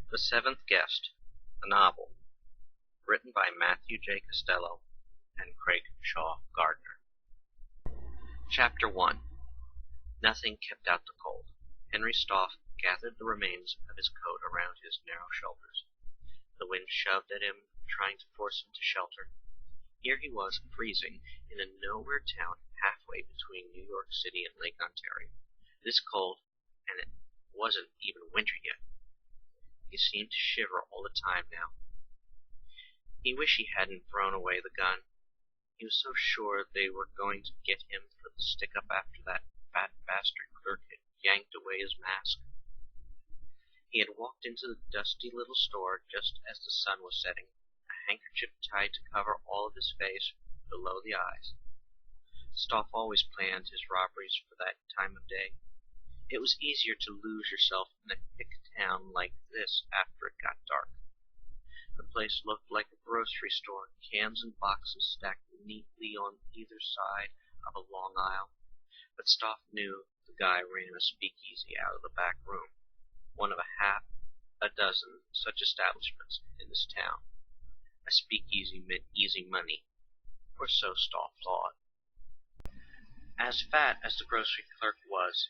The Seventh Guest, a novel, written by Matthew Costello and Craig Shaw Gardner. Chapter 1. Nothing kept out the cold. Henry Stoff gathered the remains of his coat around his narrow shoulders. The wind shoved at him, trying to force him to shelter. Here he was, freezing, in a nowhere town halfway between New York City and Lake Ontario. This cold, and it wasn't even winter yet. He seemed to shiver all the time now. He wished he hadn't thrown away the gun. He was so sure they were going to get him for the stick-up after that fat bastard clerk had yanked away his mask. He had walked into the dusty little store just as the sun was setting, a handkerchief tied to cover all of his face below the eyes. Stoff always planned his robberies for that time of day. It was easier to lose yourself in a hick town like this after it got dark. The place looked like a grocery store, cans and boxes stacked neatly on either side of a long aisle. But Stoff knew the guy ran a speakeasy out of the back room, one of a dozen such establishments in this town. A speakeasy meant easy money, or so Stoff thought. As fat as the grocery clerk was,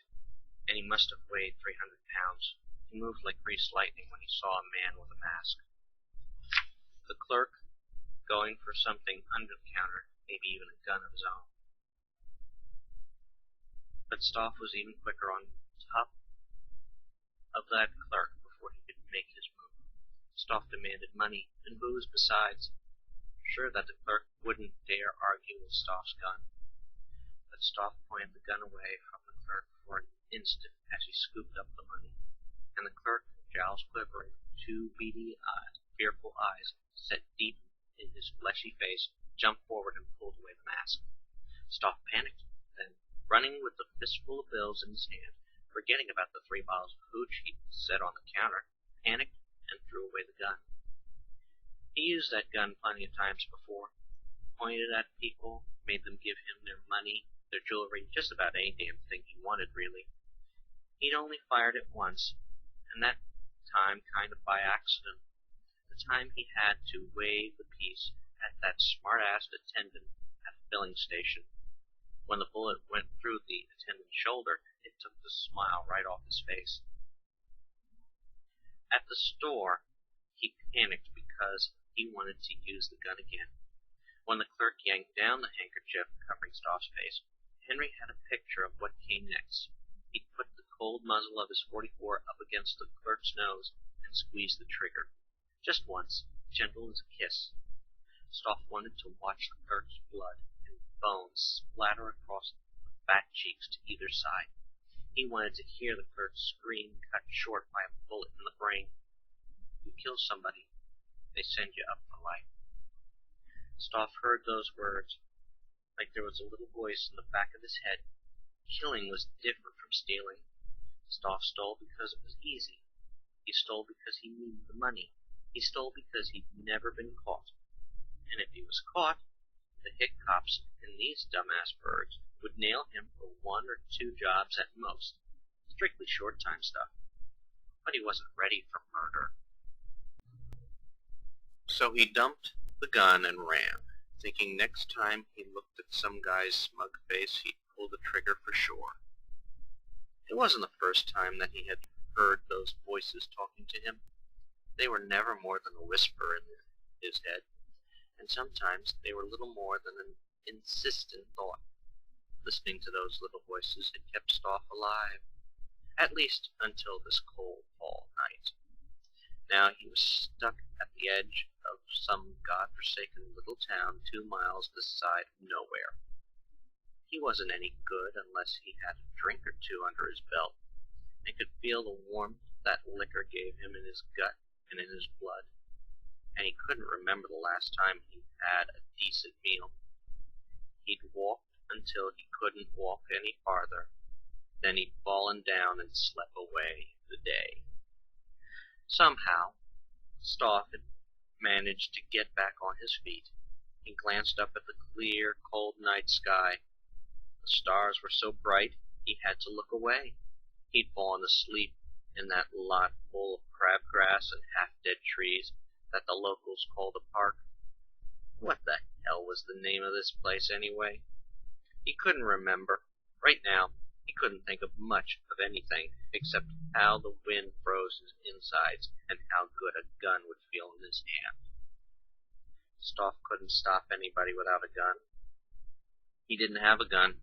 and he must have weighed 300 pounds, he moved like greased lightning when he saw a man with a mask. The clerk, going for something under the counter, maybe even a gun of his own. But Stoff was even quicker on top of that clerk before he could make his move. Stoff demanded money and booze besides, sure that the clerk wouldn't dare argue with Stoff's gun. But Stoff pointed the gun away from the clerk for an instant as he scooped up the money, and the clerk, jowls quivering, two beady fearful eyes set deep in his fleshy face, jumped forward and pulled away the mask. Stoff panicked, then, running with the fistful of bills in his hand, forgetting about the 3 bottles of hooch he'd set on the counter, panicked and threw away the gun. He used that gun plenty of times before, pointed at people, made them give him their money, their jewelry, just about any damn thing he wanted, really. He'd only fired it once, and that time kind of by accident. The time he had to wave the piece at that smart-assed attendant at the filling station. When the bullet went through the attendant's shoulder, it took the smile right off his face. At the store, he panicked because he wanted to use the gun again. When the clerk yanked down the handkerchief covering Stoff's face, Henry had a picture of what came next. He put the cold muzzle of his .44 up against the clerk's nose and squeezed the trigger. Just once, gentle as a kiss. Stoff wanted to watch the clerk's blood and bones splatter across the fat cheeks to either side. He wanted to hear the clerk's scream cut short by a bullet in the brain. You kill somebody, they send you up for life. Stoff heard those words, like there was a little voice in the back of his head. Killing was different from stealing. Stoff stole because it was easy. He stole because he needed the money. He stole because he'd never been caught. And if he was caught, the hick cops and these dumbass birds would nail him for 1 or 2 jobs at most. Strictly short-time stuff. But he wasn't ready for murder. So he dumped the gun and ran, thinking next time he looked at some guy's smug face he'd pull the trigger for sure. It wasn't the first time that he had heard those voices talking to him. They were never more than a whisper in his head, and sometimes they were little more than an insistent thought. Listening to those little voices had kept Stoff alive, at least until this cold fall night. Now he was stuck at the edge of some godforsaken little town 2 miles this side of nowhere. He wasn't any good unless he had a drink or 2 under his belt, and could feel the warmth that liquor gave him in his gut and in his blood, and he couldn't remember the last time he had a decent meal. He'd walked until he couldn't walk any farther, then he'd fallen down and slept away the day. Somehow, Stoff had managed to get back on his feet. He glanced up at the clear, cold night sky. The stars were so bright he had to look away. He'd fallen asleep in that lot full of crabgrass grass and half-dead trees that the locals called a park. What the hell was the name of this place anyway? He couldn't remember. Right now, he couldn't think of much of anything except how the wind froze his insides and how good a gun would feel in his hand. Stoff couldn't stop anybody without a gun. He didn't have a gun.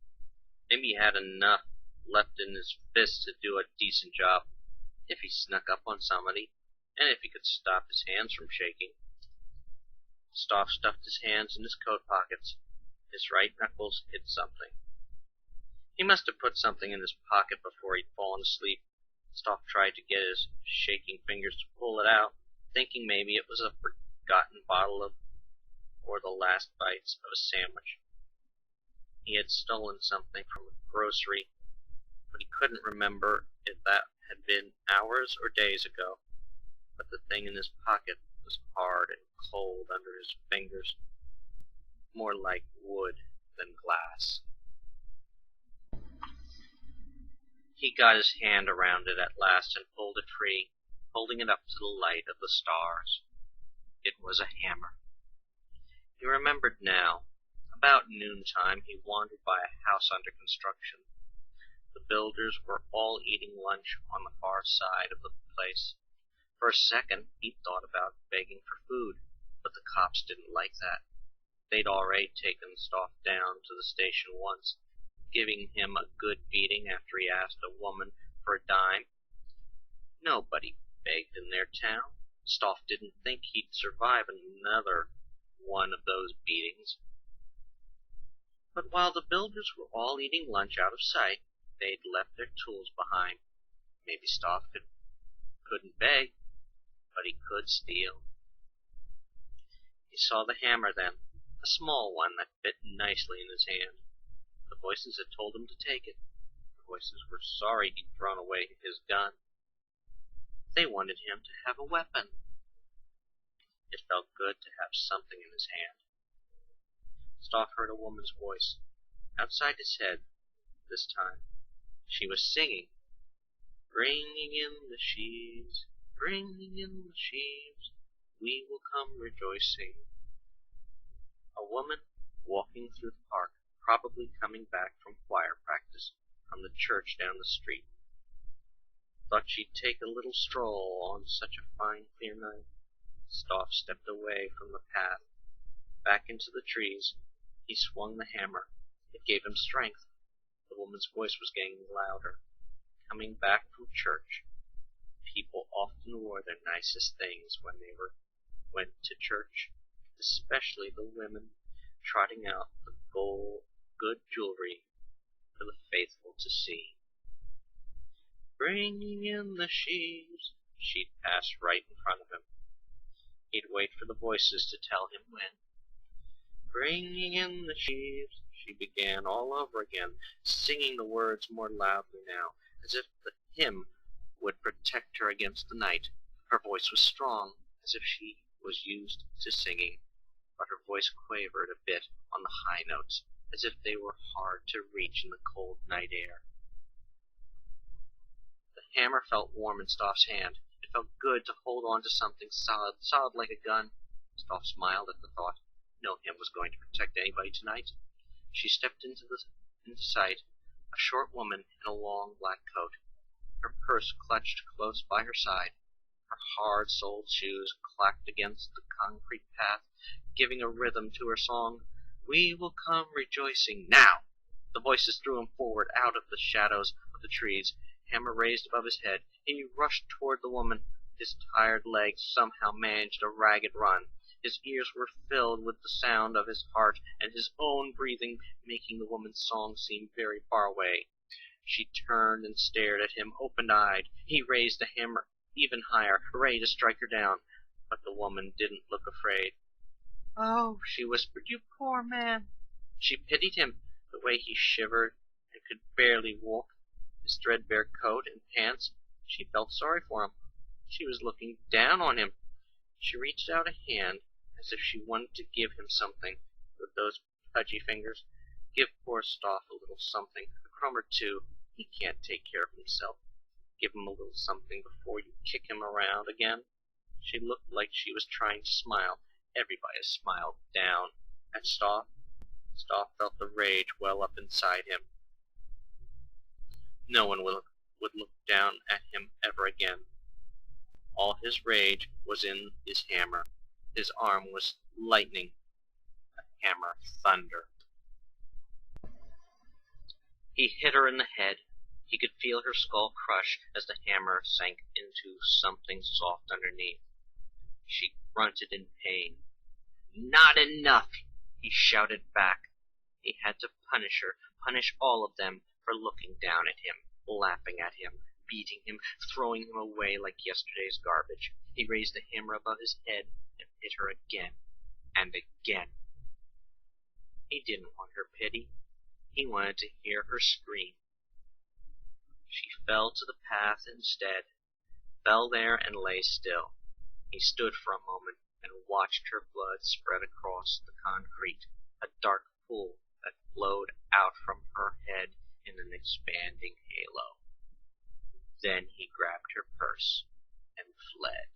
Maybe he had enough left in his fists to do a decent job if he snuck up on somebody, and if he could stop his hands from shaking. Stoff stuffed his hands in his coat pockets. His right knuckles hit something. He must have put something in his pocket before he'd fallen asleep. Stoff tried to get his shaking fingers to pull it out, thinking maybe it was a forgotten bottle of or the last bites of a sandwich. He had stolen something from a grocery, but he couldn't remember if that had been hours or days ago. But the thing in his pocket was hard and cold under his fingers, more like wood than glass. He got his hand around it at last and pulled it free, holding it up to the light of the stars. It was a hammer. He remembered now. About noontime he wandered by a house under construction. The builders were all eating lunch on the far side of the place. For a second he thought about begging for food, but the cops didn't like that. They'd already taken Stoff down to the station once, giving him a good beating after he asked a woman for a dime. Nobody begged in their town. Stoff didn't think he'd survive another one of those beatings. But while the builders were all eating lunch out of sight, they'd left their tools behind. Maybe Stoff couldn't beg, but he could steal. He saw the hammer then, a small one that fit nicely in his hand. The voices had told him to take it. The voices were sorry he'd thrown away his gun. They wanted him to have a weapon. It felt good to have something in his hand. Stoff heard a woman's voice, outside his head, this time. She was singing, "Bringing in the sheaves, bringing in the sheaves, we will come rejoicing." A woman walking through the park, probably coming back from choir practice from the church down the street. Thought she'd take a little stroll on such a fine, clear night. Stoff stepped away from the path, back into the trees. He swung the hammer. It gave him strength. The woman's voice was getting louder. Coming back from church. People often wore their nicest things when they went to church, especially the women, trotting out the good jewelry for the faithful to see. Bringing in the sheaves. She'd pass right in front of him. He'd wait for the voices to tell him when. Bringing in the sheaves, she began all over again, singing the words more loudly now, as if the hymn would protect her against the night. Her voice was strong, as if she was used to singing, but her voice quavered a bit on the high notes, as if they were hard to reach in the cold night air. The hammer felt warm in Stoff's hand. It felt good to hold on to something solid like a gun. Stoff smiled at the thought. No hymn was going to protect anybody tonight. She stepped into sight, a short woman in a long black coat. Her purse clutched close by her side. Her hard-soled shoes clacked against the concrete path, giving a rhythm to her song. We will come rejoicing now. The voices threw him forward out of the shadows of the trees, hammer raised above his head. He rushed toward the woman. His tired legs somehow managed a ragged run. His ears were filled with the sound of his heart and his own breathing, making the woman's song seem very far away. She turned and stared at him, open-eyed. He raised the hammer even higher, ready to strike her down. But the woman didn't look afraid. "Oh," she whispered, "you poor man." She pitied him, the way he shivered and could barely walk, his threadbare coat and pants. She felt sorry for him. She was looking down on him. She reached out a hand, as if she wanted to give him something with those pudgy fingers. Give poor Stoff a little something, a crumb or two. He can't take care of himself. Give him a little something before you kick him around again. She looked like she was trying to smile. Everybody smiled down at Stoff. Stoff felt the rage well up inside him. No one would look down at him ever again. All his rage was in his hammer. His arm was lightning, a hammer thunder. He hit her in the head. He could feel her skull crush as the hammer sank into something soft underneath. She grunted in pain. "Not enough!" he shouted back. He had to punish her, punish all of them for looking down at him, laughing at him, beating him, throwing him away like yesterday's garbage. He raised the hammer above his head and hit her again and again. He didn't want her pity. He wanted to hear her scream. She fell to the path instead, fell there and lay still. He stood for a moment and watched her blood spread across the concrete, a dark pool that flowed out from her head in an expanding halo. Then he grabbed her purse and fled.